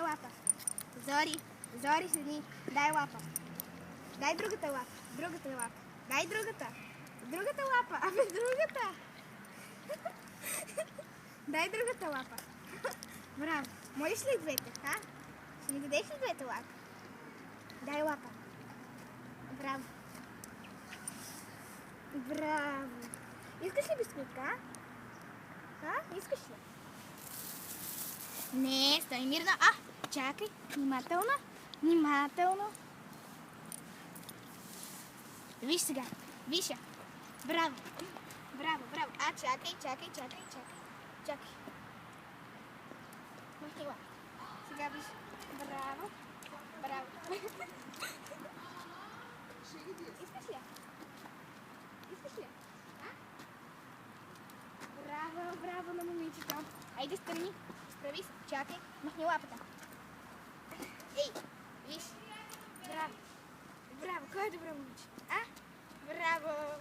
лапа. Зори седи. Дай лапа. Дай другата лапа. Другата лапа. Дай другата. Другата лапа. Абе, другата. Дай другата лапа. Браво. Можеш ли двете, а? Ще ми дадеш ли двете лапи? Дай лапа. Браво. Браво. Искаш ли бисквитка, а? Искаш ли? Не, стой мирно. Чакай. Внимателно. Внимателно. Виж сега. Виж я. Браво. Браво, браво. Чакай. Чакай. Махни лапа. Сега виж. Браво. Браво. Искаш ли? Браво на момичето. Айде страни. Справи се. Чакай. Махни лапата. Ей, виж. Браво. Кой е добро момиче? Браво.